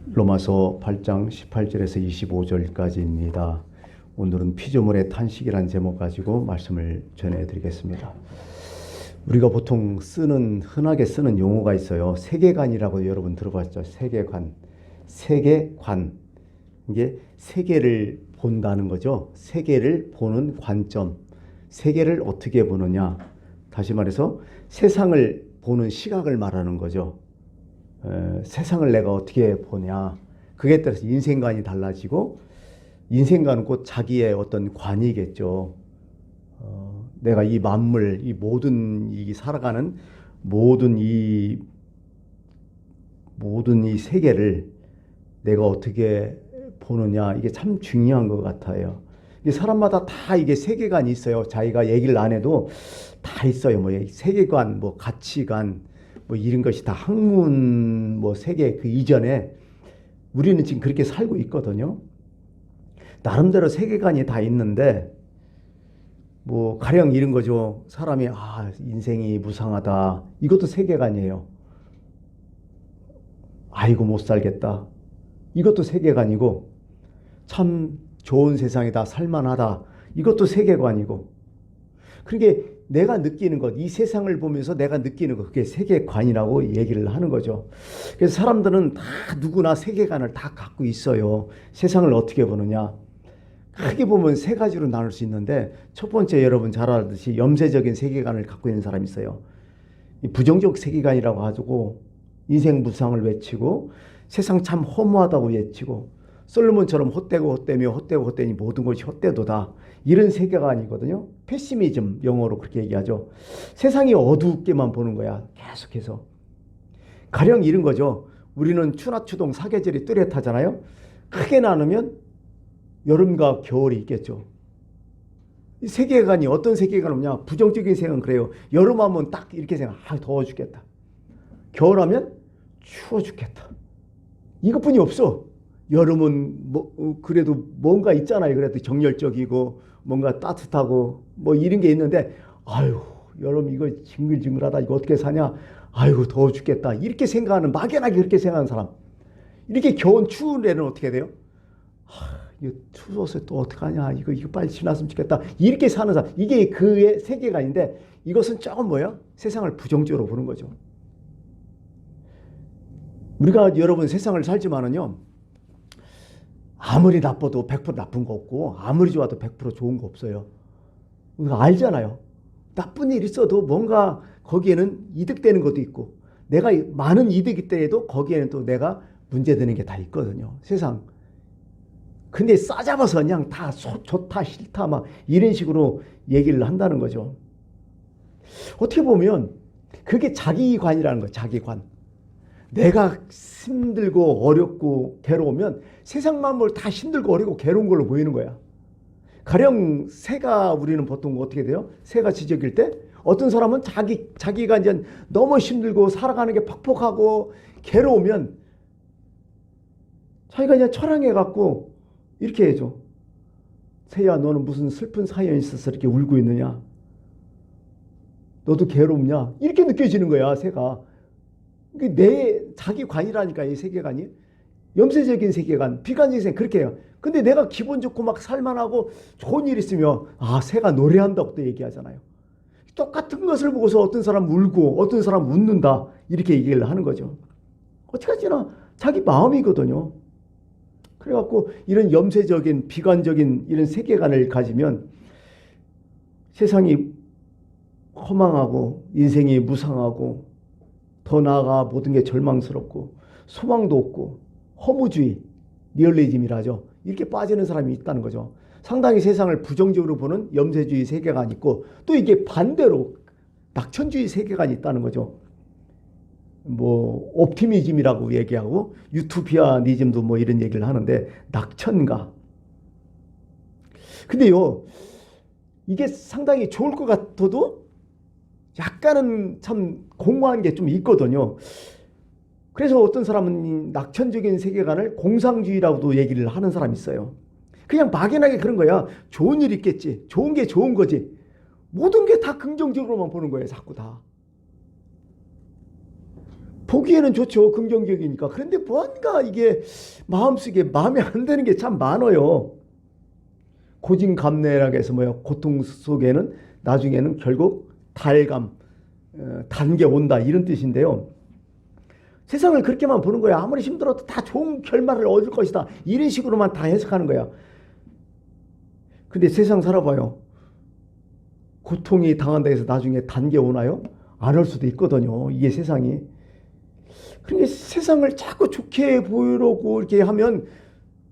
로마서 8장 18절에서 25절까지입니다. 오늘은 피조물의 탄식이라는 제목 가지고 말씀을 전해드리겠습니다. 우리가 보통 흔하게 쓰는 용어가 있어요. 세계관이라고 여러분 들어봤죠? 세계관. 이게 세계를 본다는 거죠. 세계를 보는 관점. 세계를 어떻게 보느냐. 다시 말해서 세상을 보는 시각을 말하는 거죠. 세상을 내가 어떻게 보냐. 그에 따라서 인생관이 달라지고, 인생관은 곧 자기의 어떤 관이겠죠. 내가 이 만물, 이 모든 이 살아가는 모든 이 세계를 내가 어떻게 보느냐, 이게 참 중요한 것 같아요. 사람마다 다 이게 세계관이 있어요. 자기가 얘기를 안 해도 다 있어요. 뭐 세계관, 뭐 가치관, 뭐 이런 것이 다 학문, 뭐 세계 그 이전에 우리는 지금 그렇게 살고 있거든요. 나름대로 세계관이 다 있는데, 뭐 가령 이런 거죠. 사람이 인생이 무상하다. 이것도 세계관이에요. 아이고 못 살겠다. 이것도 세계관이고, 참 좋은 세상이다. 살만하다. 이것도 세계관이고. 그러니까 내가 느끼는 것, 이 세상을 보면서 내가 느끼는 것, 그게 세계관이라고 얘기를 하는 거죠. 그래서 사람들은 다 누구나 세계관을 다 갖고 있어요. 세상을 어떻게 보느냐. 크게 보면 세 가지로 나눌 수 있는데, 첫 번째 여러분 잘 알듯이 염세적인 세계관을 갖고 있는 사람이 있어요. 부정적 세계관이라고 하고 인생 무상을 외치고 세상 참 허무하다고 외치고 솔로몬처럼 헛되니 모든 것이 헛되도다. 이런 세계관이거든요. 패시미즘, 영어로 그렇게 얘기하죠. 세상이 어둡게만 보는 거야. 계속해서. 가령 이런 거죠. 우리는 추나추동 사계절이 뚜렷하잖아요. 크게 나누면 여름과 겨울이 있겠죠. 이 세계관이 어떤 세계관이냐? 부정적인 세계관은 그래요. 여름하면 딱 이렇게 생각, 더워 죽겠다. 겨울하면 추워 죽겠다. 이것뿐이 없어. 여름은 그래도 뭔가 있잖아요. 그래도 정열적이고 뭔가 따뜻하고 뭐 이런 게 있는데, 여름 이거 징글징글하다. 이거 어떻게 사냐? 더워 죽겠다. 이렇게 생각하는, 막연하게 그렇게 생각하는 사람. 이렇게 겨울 추운 애는 어떻게 돼요? 이거 추워서 또 어떡하냐. 이거 빨리 지났으면 좋겠다. 이렇게 사는 사람. 이게 그의 세계관인데, 이것은 조금 세상을 부정적으로 보는 거죠. 우리가 여러분 세상을 살지만은요, 아무리 나빠도 100% 나쁜 거 없고, 아무리 좋아도 100% 좋은 거 없어요. 우리가 알잖아요. 나쁜 일 있어도 뭔가 거기에는 이득되는 것도 있고, 내가 많은 이득이 때에도 거기에는 또 내가 문제되는 게 다 있거든요. 세상. 근데 싸잡아서 그냥 다 좋다 싫다 막 이런 식으로 얘기를 한다는 거죠. 어떻게 보면 그게 자기관이라는 거예요. 자기관. 내가 힘들고 어렵고 괴로우면 세상 만물 다 힘들고 어렵고 괴로운 걸로 보이는 거야. 가령 새가, 우리는 보통 어떻게 돼요? 새가 지저귀일 때 어떤 사람은 자기가 이제 너무 힘들고 살아가는 게 퍽퍽하고 괴로우면 자기가 그냥 철항해갖고 이렇게 해줘. 새야, 너는 무슨 슬픈 사연이 있어서 이렇게 울고 있느냐? 너도 괴롭냐? 이렇게 느껴지는 거야, 새가. 내 자기관이라니까, 이 세계관이. 염세적인 세계관, 비관적인 세계관, 그렇게 해요. 근데 내가 기분 좋고 막 살만하고 좋은 일 있으면, 새가 노래한다고 또 얘기하잖아요. 똑같은 것을 보고서 어떤 사람 울고 어떤 사람 웃는다. 이렇게 얘기를 하는 거죠. 어찌까지나 자기 마음이거든요. 그래갖고 이런 염세적인 비관적인 이런 세계관을 가지면 세상이 허망하고 인생이 무상하고, 더 나아가 모든 게 절망스럽고 소망도 없고 허무주의, 니얼리즘이라죠. 이렇게 빠지는 사람이 있다는 거죠. 상당히 세상을 부정적으로 보는 염세주의 세계관이 있고, 또 이게 반대로 낙천주의 세계관이 있다는 거죠. 뭐 옵티미즘이라고 얘기하고 유토피아니즘도 뭐 이런 얘기를 하는데, 낙천가. 근데요, 이게 상당히 좋을 것 같아도 약간은 참 공허한 게 좀 있거든요. 그래서 어떤 사람은 낙천적인 세계관을 공상주의라고도 얘기를 하는 사람이 있어요. 그냥 막연하게 그런 거야. 좋은 일 있겠지. 좋은 게 좋은 거지. 모든 게 다 긍정적으로만 보는 거예요. 자꾸 다. 보기에는 좋죠. 긍정적이니까. 그런데 뭔가 이게 마음속에 마음에 안 드는 게 참 많아요. 고진감래라고 해서 뭐야, 고통 속에는 나중에는 결국 달감, 단계 온다, 이런 뜻인데요. 세상을 그렇게만 보는 거야. 아무리 힘들어도 다 좋은 결말을 얻을 것이다, 이런 식으로만 다 해석하는 거야. 근데 세상 살아봐요. 고통이 당한다 해서 나중에 단계 오나요? 안 올 수도 있거든요. 이게 세상이. 그러니까 세상을 자꾸 좋게 보이려고 이렇게 하면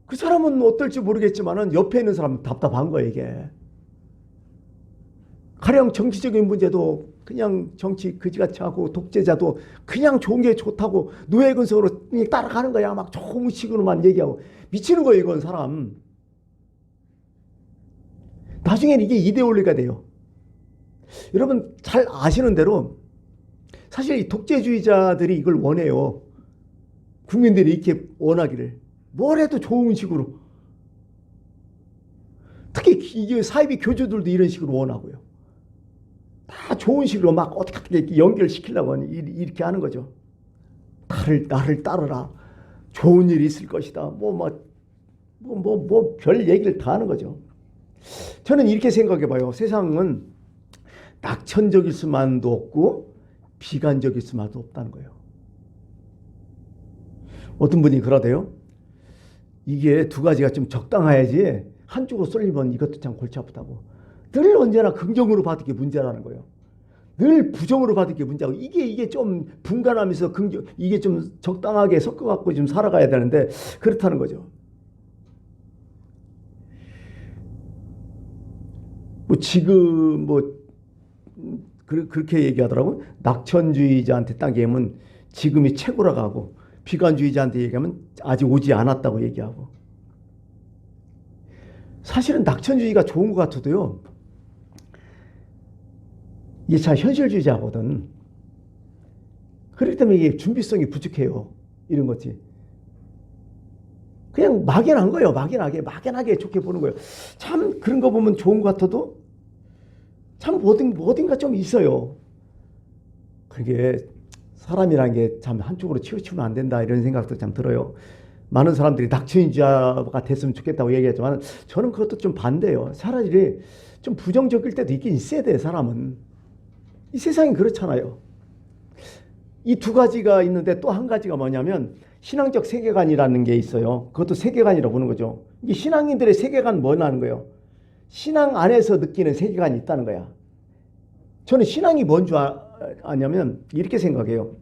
그 사람은 어떨지 모르겠지만은 옆에 있는 사람은 답답한 거예요, 이게. 가령 정치적인 문제도 그냥 정치 그지같이 하고, 독재자도 그냥 좋은 게 좋다고 노예 근성으로 따라가는 거야. 막 좋은 식으로만 얘기하고. 미치는 거예요, 이건 사람. 나중에는 이게 이데올로기가 돼요. 여러분 잘 아시는 대로 사실 이 독재주의자들이 이걸 원해요. 국민들이 이렇게 원하기를. 뭘 해도 좋은 식으로. 특히 이게 사이비 교주들도 이런 식으로 원하고요. 다 좋은 식으로 막 어떻게 연결시키려고 이렇게 하는 거죠. 나를 따르라. 좋은 일이 있을 것이다. 별 얘기를 다 하는 거죠. 저는 이렇게 생각해 봐요. 세상은 낙천적일 수만도 없고 비관적일 수만도 없다는 거예요. 어떤 분이 그러대요. 이게 두 가지가 좀 적당해야지 한쪽으로 쏠리면 이것도 참 골치 아프다고. 늘 언제나 긍정으로 받은 게 문제라는 거예요. 늘 부정으로 받은 게 문제고, 이게 좀 분간하면서 이게 좀 적당하게 섞어갖고 좀 살아가야 되는데 그렇다는 거죠. 지금 그렇게 얘기하더라고. 낙천주의자한테 딱 얘기하면 지금이 최고라고 하고, 비관주의자한테 얘기하면 아직 오지 않았다고 얘기하고. 사실은 낙천주의가 좋은 것 같아도요, 이게 참 현실주의자거든. 그렇기 때문에 이게 준비성이 부족해요. 이런 거지. 그냥 막연한 거예요. 막연하게 좋게 보는 거예요. 참 그런 거 보면 좋은 것 같아도 참 어딘가 좀 있어요. 그게 사람이란 게 참 한쪽으로 치우치면 안 된다, 이런 생각도 참 들어요. 많은 사람들이 낙천주의자가 됐으면 좋겠다고 얘기하지만 저는 그것도 좀 반대예요. 차라리 좀 부정적일 때도 있긴 있어야 돼, 사람은. 이 세상이 그렇잖아요. 이 두 가지가 있는데 또 한 가지가 뭐냐면 신앙적 세계관이라는 게 있어요. 그것도 세계관이라고 보는 거죠. 이 신앙인들의 세계관 뭐라는 거예요? 신앙 안에서 느끼는 세계관이 있다는 거야. 저는 신앙이 뭔 줄 아냐면 이렇게 생각해요.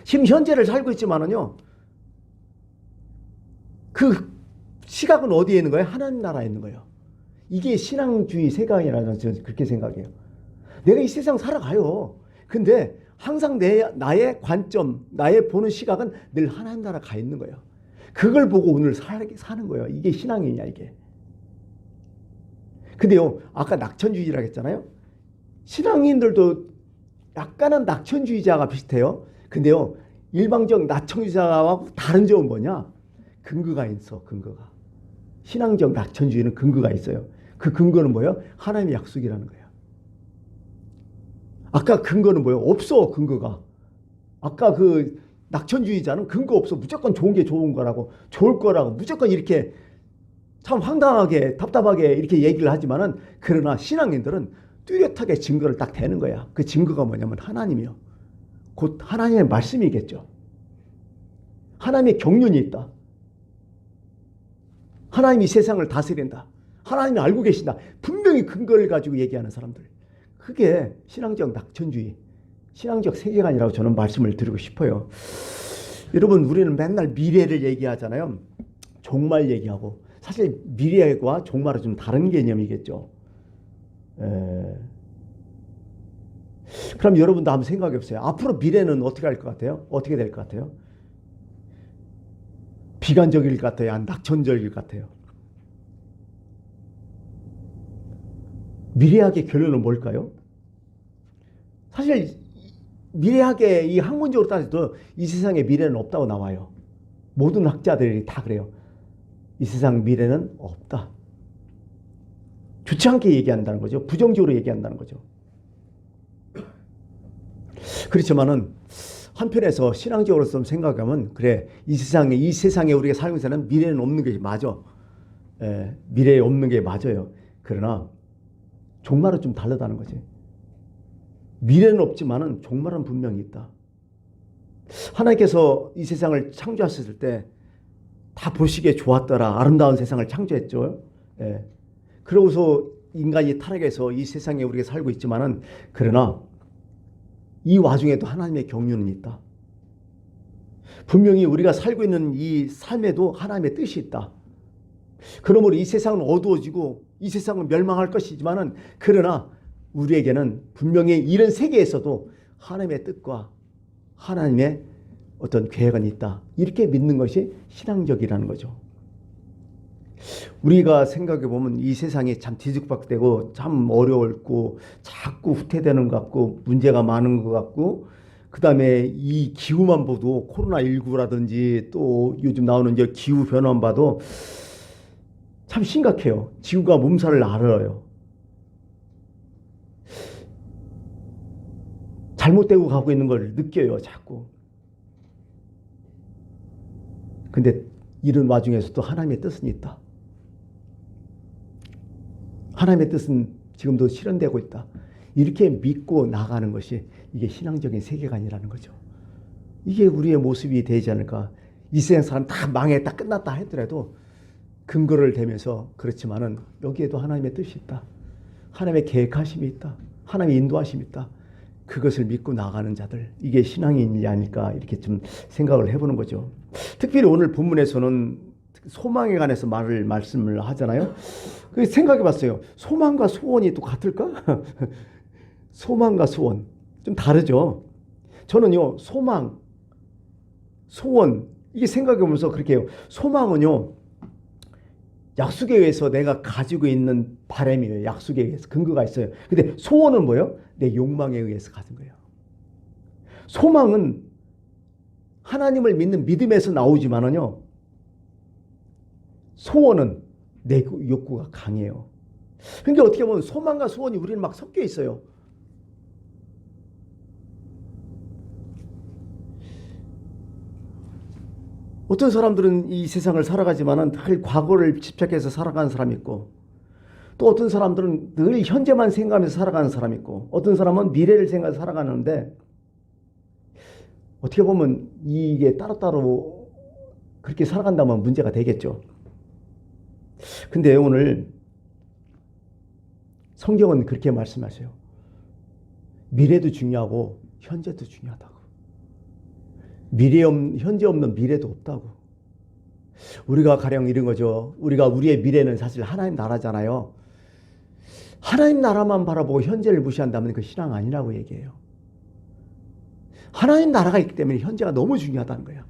지금 현재를 살고 있지만은요, 그 시각은 어디에 있는 거예요? 하나님 나라에 있는 거예요. 이게 신앙주의 세계관이라는, 저는 그렇게 생각해요. 내가 이 세상 살아가요. 근데 항상 나의 관점, 나의 보는 시각은 늘 하나님 나라 가 있는 거예요. 그걸 보고 오늘 사는 거예요. 이게 신앙이냐, 이게. 근데요, 아까 낙천주의라고 했잖아요. 신앙인들도 약간은 낙천주의자가 비슷해요. 근데요, 일방적 낙천주의자하고 다른 점은 뭐냐? 근거가 있어, 근거가. 신앙적 낙천주의는 근거가 있어요. 그 근거는 뭐예요? 하나님의 약속이라는 거예요. 아까 근거는 뭐예요? 없어, 근거가. 아까 그 낙천주의자는 근거 없어. 무조건 좋은 게 좋은 거라고, 좋을 거라고, 무조건 이렇게 참 황당하게, 답답하게 이렇게 얘기를 하지만은, 그러나 신앙인들은 뚜렷하게 증거를 딱 대는 거야. 그 증거가 뭐냐면 하나님이요. 곧 하나님의 말씀이겠죠. 하나님의 경륜이 있다. 하나님이 세상을 다스린다. 하나님이 알고 계신다. 분명히 근거를 가지고 얘기하는 사람들. 그게 신앙적 낙천주의, 신앙적 세계관이라고 저는 말씀을 드리고 싶어요. 여러분, 우리는 맨날 미래를 얘기하잖아요. 종말 얘기하고. 사실 미래와 종말은 좀 다른 개념이겠죠. 그럼 여러분도 한번 생각해 보세요. 앞으로 미래는 어떻게 할 것 같아요? 어떻게 될 것 같아요? 비관적일 것 같아요? 아니면 낙천적일 것 같아요? 미래학의 결론은 뭘까요? 사실 미래학의 이 학문적으로 따져도 이 세상에 미래는 없다고 나와요. 모든 학자들이 다 그래요. 이 세상 미래는 없다. 좋지 않게 얘기한다는 거죠. 부정적으로 얘기한다는 거죠. 그렇지만은 한편에서 신앙적으로 좀 생각하면 그래, 이 세상에 우리가 살고 있는 사람은 미래는 없는 게 맞아. 미래에 없는 게 맞아요. 그러나 종말은 좀 다르다는 거지. 미래는 없지만은 종말은 분명히 있다. 하나님께서 이 세상을 창조하셨을 때 다 보시기에 좋았더라. 아름다운 세상을 창조했죠. 그러고서 인간이 타락해서 이 세상에 우리가 살고 있지만은 그러나 이 와중에도 하나님의 경륜은 있다. 분명히 우리가 살고 있는 이 삶에도 하나님의 뜻이 있다. 그러므로 이 세상은 어두워지고 이 세상은 멸망할 것이지만은 그러나 우리에게는 분명히 이런 세계에서도 하나님의 뜻과 하나님의 어떤 계획은 있다. 이렇게 믿는 것이 신앙적이라는 거죠. 우리가 생각해 보면 이 세상이 참 뒤죽박죽되고 참 어려웠고 자꾸 후퇴되는 것 같고 문제가 많은 것 같고 그다음에 이 기후만 봐도 코로나19라든지 또 요즘 나오는 이제 기후 변화만 봐도 참 심각해요. 지구가 몸살을 앓아요. 잘못되고 가고 있는 걸 느껴요, 자꾸. 근데 이런 와중에서도 하나님의 뜻은 있다. 하나님의 뜻은 지금도 실현되고 있다. 이렇게 믿고 나가는 것이 이게 신앙적인 세계관이라는 거죠. 이게 우리의 모습이 되지 않을까. 이 세상 사람 다 망했다 끝났다 하더라도 근거를 대면서 그렇지만은 여기에도 하나님의 뜻이 있다. 하나님의 계획하심이 있다. 하나님의 인도하심이 있다. 그것을 믿고 나가는 자들, 이게 신앙인이 아닐까 이렇게 좀 생각을 해보는 거죠. 특별히 오늘 본문에서는 소망에 관해서 말씀을 하잖아요. 생각해 봤어요. 소망과 소원이 또 같을까? 소망과 소원 좀 다르죠. 저는요, 소망, 소원 이게 생각해 보면서 그렇게 해요. 소망은요, 약속에 의해서 내가 가지고 있는 바람이에요. 약속에 의해서 근거가 있어요. 근데 소원은 뭐예요? 내 욕망에 의해서 가진 거예요. 소망은 하나님을 믿는 믿음에서 나오지만은요, 소원은 내 욕구가 강해요. 그러니까 어떻게 보면 소망과 소원이 우리는 막 섞여 있어요. 어떤 사람들은 이 세상을 살아가지만은 늘 과거를 집착해서 살아가는 사람이 있고, 또 어떤 사람들은 늘 현재만 생각하면서 살아가는 사람이 있고, 어떤 사람은 미래를 생각해서 살아가는데, 어떻게 보면 이게 따로따로 그렇게 살아간다면 문제가 되겠죠. 근데 오늘 성경은 그렇게 말씀하세요. 미래도 중요하고 현재도 중요하다고. 현재 없는 미래도 없다고. 우리가 가령 이런 거죠. 우리의 미래는 사실 하나님 나라잖아요. 하나님 나라만 바라보고 현재를 무시한다면 그 신앙 아니라고 얘기해요. 하나님 나라가 있기 때문에 현재가 너무 중요하다는 거야.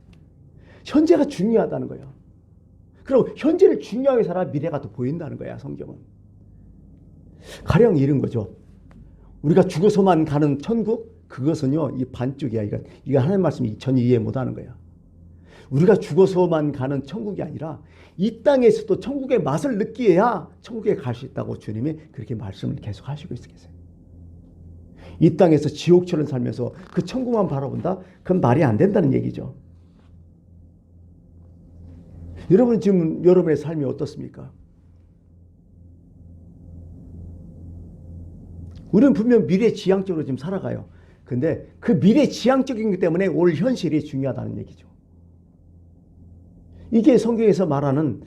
현재가 중요하다는 거야. 그리고 현재를 중요하게 살아 미래가 또 보인다는 거야, 성경은. 가령 이런 거죠. 우리가 죽어서만 가는 천국? 그것은요, 이 반쪽이야. 이거 하나님 말씀이 전혀 이해 못하는 거야. 우리가 죽어서만 가는 천국이 아니라 이 땅에서도 천국의 맛을 느끼어야 천국에 갈 수 있다고 주님이 그렇게 말씀을 계속 하시고 있어요. 이 땅에서 지옥처럼 살면서 그 천국만 바라본다? 그건 말이 안 된다는 얘기죠. 여러분 지금 여러분의 삶이 어떻습니까? 우리는 분명 미래지향적으로 지금 살아가요. 근데 그 미래지향적인 것 때문에 올 현실이 중요하다는 얘기죠. 이게 성경에서 말하는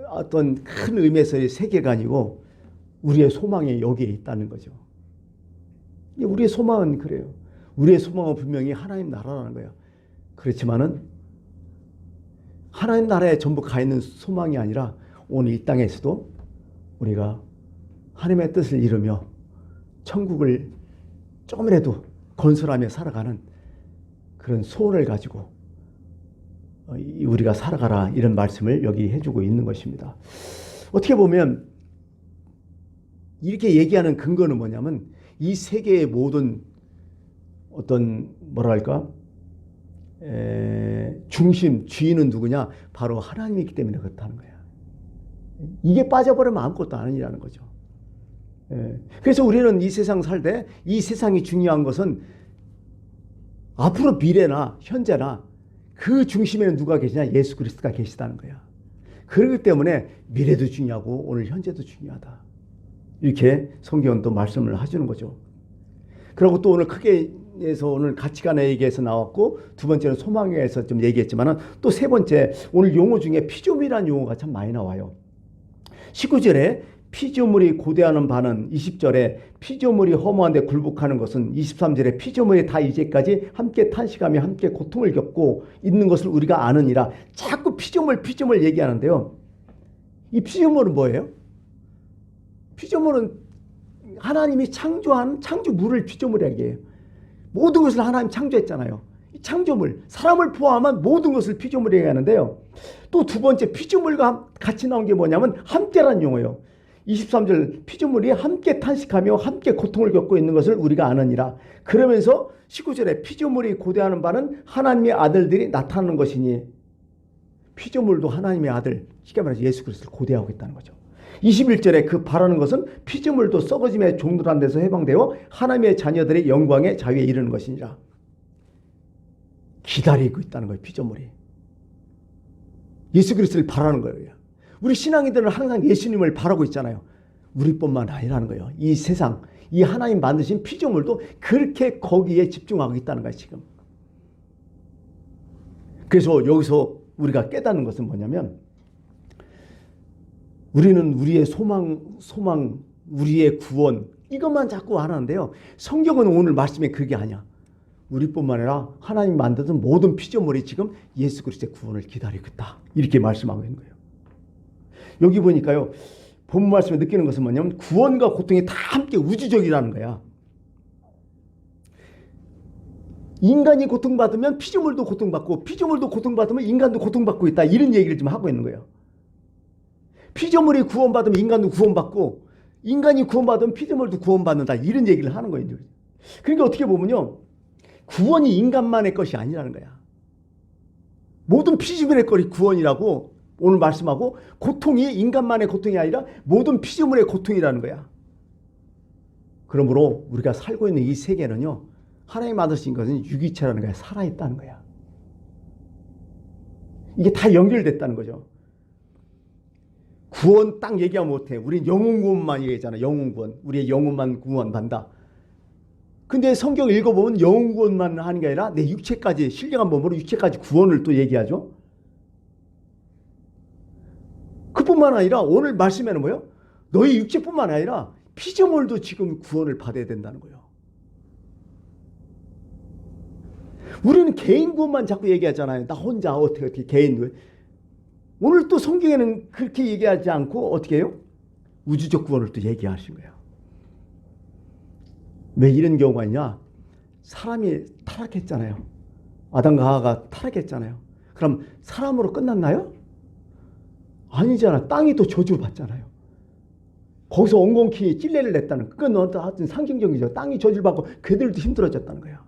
어떤 큰 의미에서의 세계관이고 우리의 소망이 여기에 있다는 거죠. 우리의 소망은 그래요. 우리의 소망은 분명히 하나님 나라라는 거예요. 그렇지만은 하나님 나라에 전부 가 있는 소망이 아니라 오늘 이 땅에서도 우리가 하나님의 뜻을 이루며 천국을 조금이라도 건설하며 살아가는 그런 소원을 가지고 우리가 살아가라, 이런 말씀을 여기 해주고 있는 것입니다. 어떻게 보면 이렇게 얘기하는 근거는 뭐냐면 이 세계의 모든 어떤 뭐랄까 중심, 주인은 누구냐? 바로 하나님이기 때문에 그렇다는 거야. 이게 빠져버리면 아무것도 아니라는 거죠. 그래서 우리는 이 세상 살 때 이 세상이 중요한 것은 앞으로 미래나 현재나 그 중심에는 누가 계시냐? 예수 그리스도가 계시다는 거야. 그렇기 때문에 미래도 중요하고 오늘 현재도 중요하다. 이렇게 성경은 또 말씀을 해주는 거죠. 그리고 또 오늘 크게 해서 오늘 가치관에 얘기해서 나왔고, 두 번째는 소망에서 좀 얘기했지만은, 또 세 번째 오늘 용어 중에 피조물이라는 용어가 참 많이 나와요. 19절에 피조물이 고대하는 바는, 20절에 피조물이 허무한데 굴복하는 것은, 23절에 피조물이 다 이제까지 함께 탄식하며 함께 고통을 겪고 있는 것을 우리가 아느니라. 자꾸 피조물 얘기하는데요. 이 피조물은 뭐예요? 피조물은 하나님이 창조한 창조물을 피조물이라고 얘기해요. 모든 것을 하나님 창조했잖아요. 이 창조물, 사람을 포함한 모든 것을 피조물이라고 하는데요. 또 두 번째 피조물과 같이 나온 게 뭐냐면 함께라는 용어예요. 23절 피조물이 함께 탄식하며 함께 고통을 겪고 있는 것을 우리가 아느니라. 그러면서 19절에 피조물이 고대하는 바는 하나님의 아들들이 나타나는 것이니, 피조물도 하나님의 아들, 쉽게 말해서 예수 그리스도를 고대하고 있다는 거죠. 21절에 그 바라는 것은 피조물도 썩어짐의 종들한 데서 해방되어 하나님의 자녀들의 영광의 자유에 이르는 것이니라. 기다리고 있다는 거예요. 피조물이 예수 그리스도를 바라는 거예요. 우리 신앙인들은 항상 예수님을 바라고 있잖아요. 우리뿐만 아니라는 거예요. 이 세상, 이 하나님 만드신 피조물도 그렇게 거기에 집중하고 있다는 거예요. 지금. 그래서 여기서 우리가 깨닫는 것은 뭐냐면, 우리는 우리의 소망, 우리의 구원, 이것만 자꾸 하는데요. 성경은 오늘 말씀에 그게 아니야. 우리뿐만 아니라 하나님 만드는 모든 피조물이 지금 예수 그리스도의 구원을 기다리고 있다. 이렇게 말씀하고 있는 거예요. 여기 보니까요, 본문 말씀에 느끼는 것은 뭐냐면, 구원과 고통이 다 함께 우주적이라는 거야. 인간이 고통받으면 피조물도 고통받고, 피조물도 고통받으면 인간도 고통받고 있다. 이런 얘기를 좀 하고 있는 거예요. 피조물이 구원받으면 인간도 구원받고, 인간이 구원받으면 피조물도 구원받는다. 이런 얘기를 하는 거예요. 그러니까 어떻게 보면요, 구원이 인간만의 것이 아니라는 거야. 모든 피조물의 것이 구원이라고 오늘 말씀하고, 고통이 인간만의 고통이 아니라 모든 피조물의 고통이라는 거야. 그러므로 우리가 살고 있는 이 세계는요, 하나님 만드신 것은 유기체라는 거야. 살아있다는 거야. 이게 다 연결됐다는 거죠. 구원 딱 얘기하면 못해. 우린 영혼 구원만 얘기하잖아. 영혼 구원. 우리의 영혼만 구원받는다. 근데 성경 읽어보면 영혼 구원만 하는 게 아니라 내 육체까지, 신령한 몸으로 육체까지 구원을 또 얘기하죠. 그뿐만 아니라 오늘 말씀에는 뭐예요? 너희 육체뿐만 아니라 피조물도 지금 구원을 받아야 된다는 거예요. 우리는 개인 구원만 자꾸 얘기하잖아요. 나 혼자 어떻게 개인. 오늘 또 성경에는 그렇게 얘기하지 않고 어떻게 해요? 우주적 구원을 또 얘기하신 거예요. 왜 이런 경우가 있냐? 사람이 타락했잖아요. 아담과 하와가 타락했잖아요. 그럼 사람으로 끝났나요? 아니잖아. 땅이 또 저주받잖아요. 거기서 엉겅퀴 찔레를 냈다는, 그건 하여튼 상징적이죠. 땅이 저주를 받고 그들도 힘들어졌다는 거야.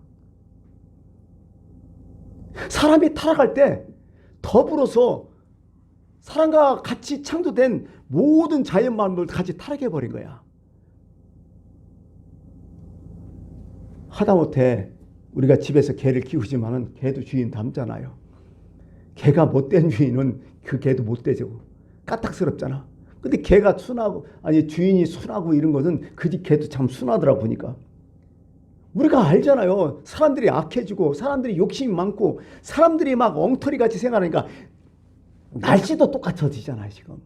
사람이 타락할 때 더불어서 사람과 같이 창조된 모든 자연 만물도 같이 타락해버린 거야. 하다못해 우리가 집에서 개를 키우지만은 개도 주인 닮잖아요. 개가 못된 주인은 그 개도 못되죠. 까딱스럽잖아. 근데 개가 순하고, 아니 주인이 순하고 이런 것은 그 집 개도 참 순하더라 보니까. 우리가 알잖아요. 사람들이 악해지고 사람들이 욕심이 많고 사람들이 막 엉터리같이 생각하니까 날씨도 똑같아지잖아요. 지금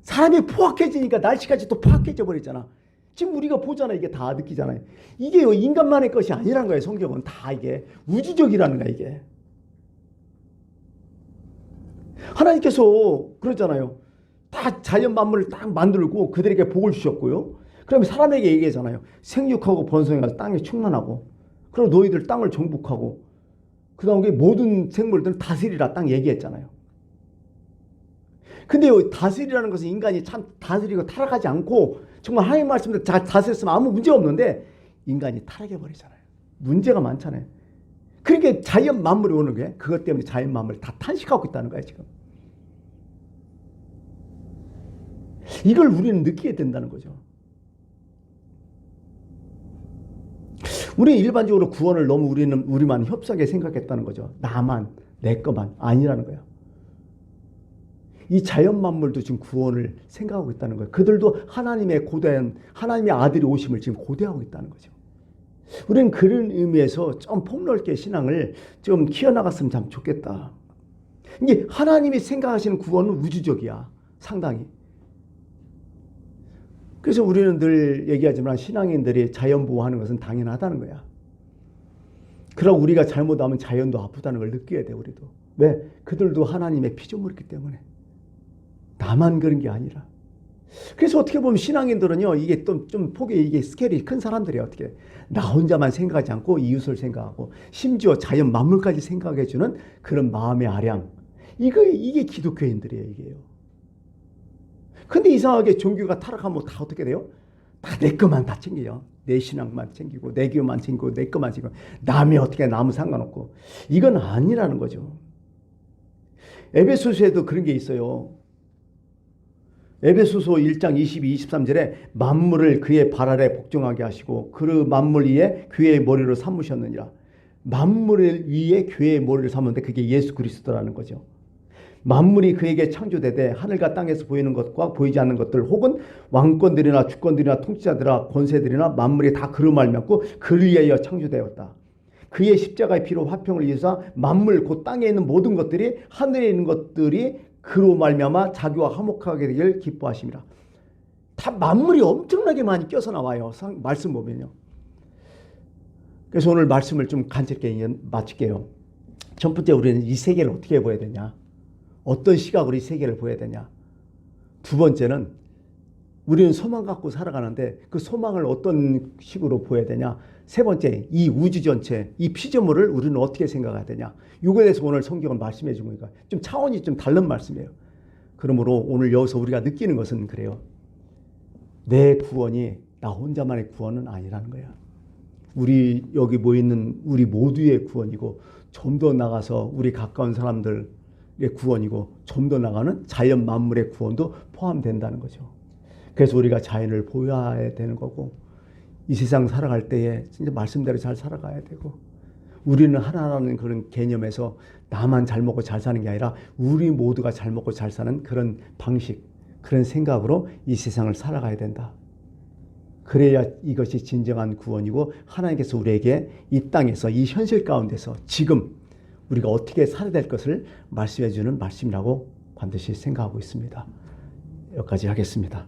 사람이 포악해지니까 날씨까지 또 포악해져 버리잖아. 지금 우리가 보잖아. 이게 다 느끼잖아요. 이게 인간만의 것이 아니란 거예요. 성경은 다 이게 우주적이라는 거야. 이게 하나님께서 그러잖아요. 다 자연 만물을 딱 만들고 그들에게 복을 주셨고요. 그러면 사람에게 얘기하잖아요. 생육하고 번성해서 땅에 충만하고, 그럼 너희들 땅을 정복하고, 그 다음에 모든 생물들은 다스리라 딱 얘기했잖아요. 근데 다스리라는 것은 인간이 참 다스리고 타락하지 않고 정말 하나님 말씀대로 다스렸으면 아무 문제가 없는데 인간이 타락해버리잖아요. 문제가 많잖아요. 그러니까 자연 만물이 오는 거예요. 그것 때문에 자연 만물이 다 탄식하고 있다는 거예요. 지금 이걸 우리는 느끼게 된다는 거죠. 우리는 일반적으로 구원을 너무 우리만 협소하게 생각했다는 거죠. 나만, 내 것만 아니라는 거예요. 이 자연 만물도 지금 구원을 생각하고 있다는 거예요. 그들도 하나님의 고대한 하나님의 아들이 오심을 지금 고대하고 있다는 거죠. 우리는 그런 의미에서 좀 폭넓게 신앙을 좀 키워나갔으면 참 좋겠다. 이게 하나님이 생각하시는 구원은 우주적이야. 상당히. 그래서 우리는 늘 얘기하지만 신앙인들이 자연보호하는 것은 당연하다는 거야. 그러나 우리가 잘못하면 자연도 아프다는 걸 느껴야 돼. 우리도. 왜? 그들도 하나님의 피조물이기 때문에. 나만 그런 게 아니라. 그래서 어떻게 보면 신앙인들은요, 이게 좀 폭이 이게 스케일이 큰 사람들이 어떻게 나 혼자만 생각하지 않고 이웃을 생각하고 심지어 자연 만물까지 생각해주는 그런 마음의 아량. 이게 기독교인들이에요, 이게요. 근데 이상하게 종교가 타락하면 다 어떻게 돼요? 다 내 것만 다 챙겨요. 내 신앙만 챙기고 내 교만 챙기고 내 것만 챙기고 남이 어떻게 남은 상관없고. 이건 아니라는 거죠. 에베소서에도 그런 게 있어요. 에베소서 1장 22, 23절에 만물을 그의 발 아래 복종하게 하시고 그 만물 위에 교회의 머리로 삼으셨느니라. 만물 위에 교회의 머리를 삼았는데 그게 예수 그리스도라는 거죠. 만물이 그에게 창조되되 하늘과 땅에서 보이는 것과 보이지 않는 것들 혹은 왕권들이나 주권들이나 통치자들이나 권세들이나 만물이 다 그로 말미암고 그를 위하여 창조되었다. 그의 십자가의 피로 화평을 이루사 만물 곧 땅에 있는 모든 것들이 하늘에 있는 것들이 그로 말미암아 자기와 화목하게 되길 기뻐하심이라. 다 만물이 엄청나게 많이 껴서 나와요. 말씀 보면요. 그래서 오늘 말씀을 좀 간략하게 마칠게요. 첫 번째, 우리는 이 세계를 어떻게 보아야 되냐? 어떤 시각으로 이 세계를 보아야 되냐? 두 번째는 우리는 소망 갖고 살아가는데 그 소망을 어떤 식으로 보아야 되냐? 세 번째, 이 우주 전체, 이 피조물을 우리는 어떻게 생각해야 되냐? 이거에 대해서 오늘 성경은 말씀해 준 거니까 좀 차원이 좀 다른 말씀이에요. 그러므로 오늘 여기서 우리가 느끼는 것은 그래요. 내 구원이 나 혼자만의 구원은 아니라는 거야. 우리 여기 모이는 우리 모두의 구원이고 좀 더 나가서 우리 가까운 사람들의 구원이고 좀 더 나가는 자연 만물의 구원도 포함된다는 거죠. 그래서 우리가 자연을 보호해야 되는 거고 이 세상 살아갈 때에 진짜 말씀대로 잘 살아가야 되고 우리는 하나라는 그런 개념에서 나만 잘 먹고 잘 사는 게 아니라 우리 모두가 잘 먹고 잘 사는 그런 방식, 그런 생각으로 이 세상을 살아가야 된다. 그래야 이것이 진정한 구원이고 하나님께서 우리에게 이 땅에서 이 현실 가운데서 지금 우리가 어떻게 살아야 될 것을 말씀해 주는 말씀이라고 반드시 생각하고 있습니다. 여기까지 하겠습니다.